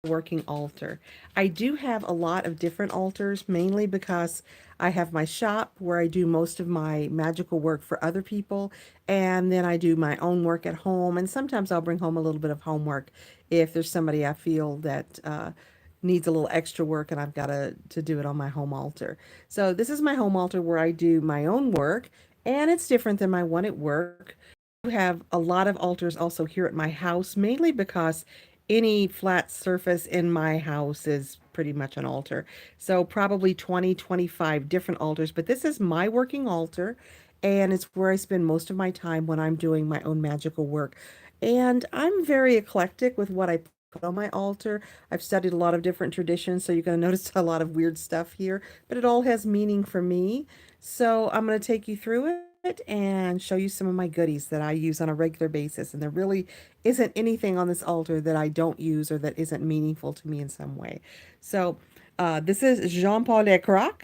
working altar. I do have a lot of different altars, mainly because I have my shop where I do most of my magical work for other people, and then I do my own work at home, and sometimes I'll bring home a little bit of homework if there's somebody I feel that needs a little extra work and I've got to do it on my home altar. So this is my home altar where I do my own work, and it's different than my one at work. I do have a lot of altars also here at my house, mainly because any flat surface in my house is pretty much an altar. So probably 20, 25 different altars, but this is my working altar, and it's where I spend most of my time when I'm doing my own magical work. And I'm very eclectic with what I put on my altar. I've studied a lot of different traditions, so you're going to notice a lot of weird stuff here, but it all has meaning for me. So I'm going to take you through it and show you some of my goodies that I use on a regular basis. And there really isn't anything on this altar that I don't use or that isn't meaningful to me in some way. So this is Jean-Paul Lecrac.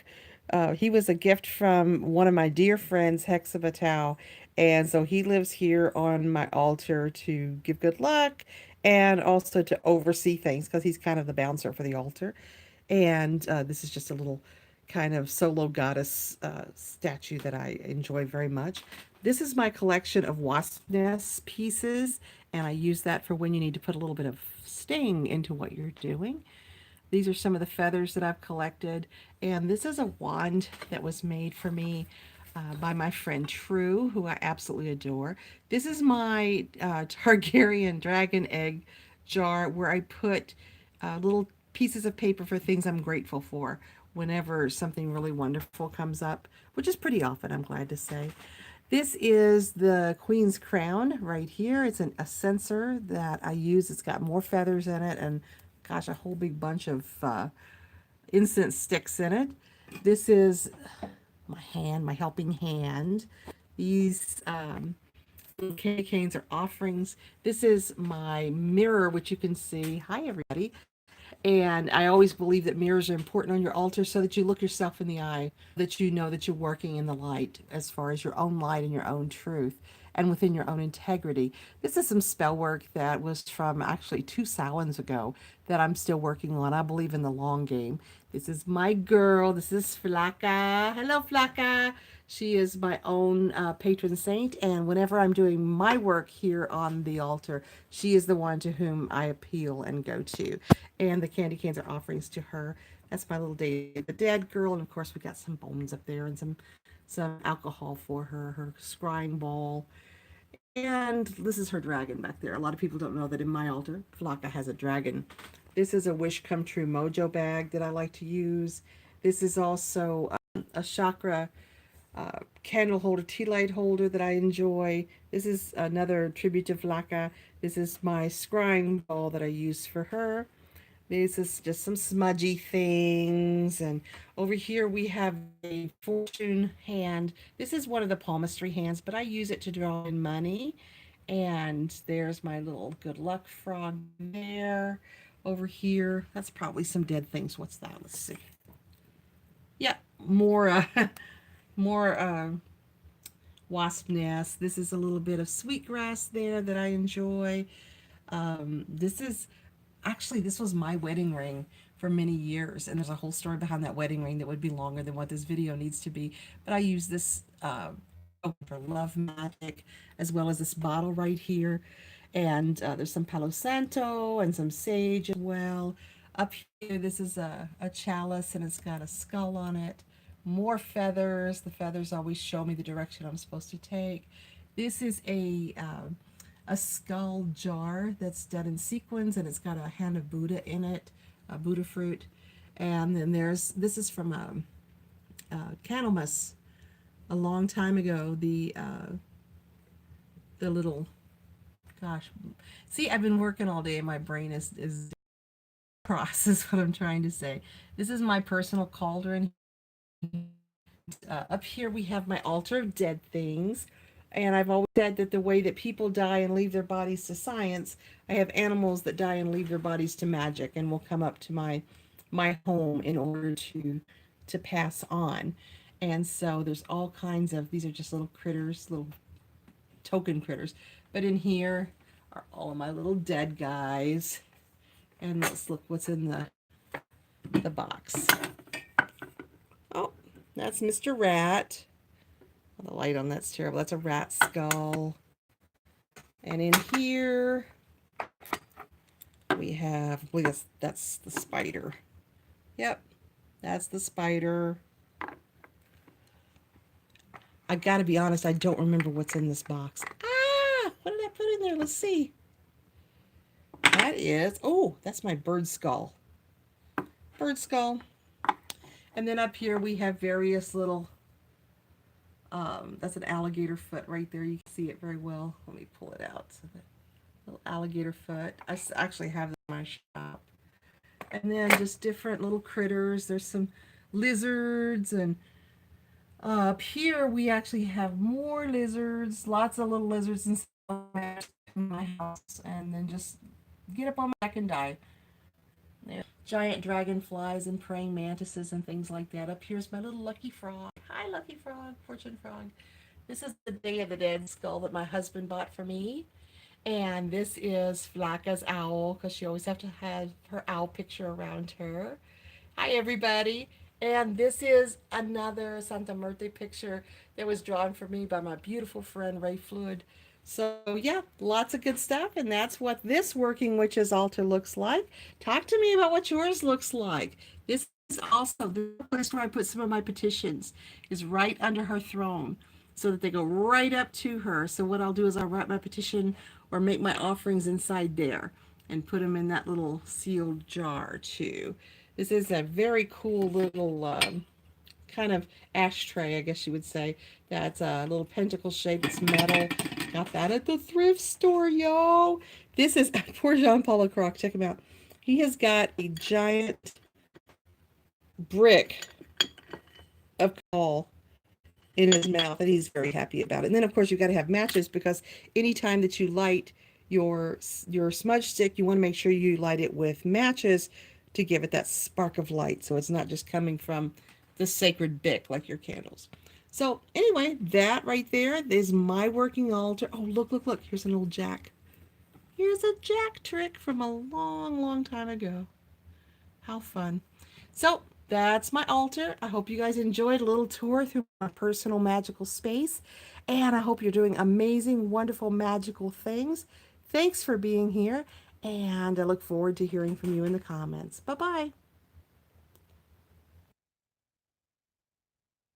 He was a gift from one of my dear friends, Hexa Vital. And so he lives here on my altar to give good luck and also to oversee things because he's kind of the bouncer for the altar. And this is just a little kind of solo goddess statue that I enjoy very much. This is my collection of wasp nest pieces, and I use that for when you need to put a little bit of sting into what you're doing. These are some of the feathers that I've collected, and this is a wand that was made for me by my friend True, who I absolutely adore. This is my Targaryen dragon egg jar where I put little pieces of paper for things I'm grateful for whenever something really wonderful comes up, which is pretty often, I'm glad to say. This is the Queen's crown right here. It's a censer that I use. It's got more feathers in it and, gosh, a whole big bunch of incense sticks in it. This is my hand, my helping hand. These little candy canes are offerings. This is my mirror, which you can see. Hi, everybody. And I always believe that mirrors are important on your altar so that you look yourself in the eye, that you know that you're working in the light as far as your own light and your own truth and within your own integrity. This is some spell work that was from actually 2 Samhains ago that I'm still working on. I believe in the long game. This is my girl. This is Flaka. Hello, Flaka. She is my own patron saint, and whenever I'm doing my work here on the altar, she is the one to whom I appeal and go to. And the candy canes are offerings to her. That's my little Day of the Dead girl, and of course we got some bones up there and some alcohol for her scrying ball. And this is her dragon back there. A lot of people don't know that in my altar, Flocka has a dragon. This is a Wish Come True Mojo bag that I like to use. This is also a chakra candle holder, tea light holder that I enjoy. This is another tribute to Flocka. This is my scrying ball that I use for her. This is just some smudgy things. And over here we have a fortune hand. This is one of the palmistry hands, but I use it to draw in money. And there's my little good luck frog there. Over here, that's probably some dead things. What's that? Let's see. Yeah, more more wasp nest. This is a little bit of sweetgrass there that I enjoy. This is actually, this was my wedding ring for many years, and there's a whole story behind that wedding ring that would be longer than what this video needs to be. But I use this for love magic, as well as this bottle right here. And there's some Palo Santo and some sage as well. Up here, this is a chalice, and it's got a skull on it. More feathers. The feathers always show me the direction I'm supposed to take. This is a skull jar that's done in sequins, and it's got a hand of Buddha in it, a Buddha fruit. And then this is from Candlemas a long time ago. The little, gosh, see, I've been working all day and my brain is cross is what I'm trying to say. This is my personal cauldron. Up here we have my altar of dead things. And I've always said that the way that people die and leave their bodies to science, I have animals that die and leave their bodies to magic and will come up to my home in order to pass on. And so there's all kinds of, these are just little critters, little token critters. But in here are all of my little dead guys. And let's look what's in the box. Oh, that's Mr. Rat. The light on that's terrible. That's a rat skull. And in here we have, I believe that's the spider. Yep, that's the spider. I gotta be honest, I don't remember what's in this box. Ah, what did I put in there? Let's see. That is, oh, that's my bird skull. Bird skull. And then up here we have various little, that's an alligator foot right there. You can see it very well. Let me pull it out. So that little alligator foot. I actually have it in my shop. And then just different little critters. There's some lizards, and up here we actually have more lizards, lots of little lizards in my house, and then just get up on my back and die. There. Giant dragonflies and praying mantises and things like that. Up here's my little Lucky Frog. Hi, Lucky Frog, Fortune Frog. This is the Day of the Dead skull that my husband bought for me. And this is Flacca's owl, because she always have to have her owl picture around her. Hi, everybody. And this is another Santa Muerte picture that was drawn for me by my beautiful friend Ray Flood. So yeah, lots of good stuff, and that's what this Working Witches altar looks like. Talk to me about what yours looks like. This is also the place where I put some of my petitions, is right under her throne, so that they go right up to her. So what I'll do is I'll write my petition or make my offerings inside there and put them in that little sealed jar too. This is a very cool little kind of ashtray, I guess you would say. That's a little pentacle shape. It's metal. Got that at the thrift store, y'all. This is poor Jean Paul Croc. Check him out. He has got a giant brick of coal in his mouth, and he's very happy about it. And then, of course, you've got to have matches, because anytime that you light your smudge stick, you want to make sure you light it with matches to give it that spark of light, so it's not just coming from the sacred Bic like your candles. So anyway, that right there is my working altar. Oh, look, look, look. Here's an old jack. Here's a jack trick from a long, long time ago. How fun. So that's my altar. I hope you guys enjoyed a little tour through my personal magical space. And I hope you're doing amazing, wonderful, magical things. Thanks for being here. And I look forward to hearing from you in the comments. Bye-bye.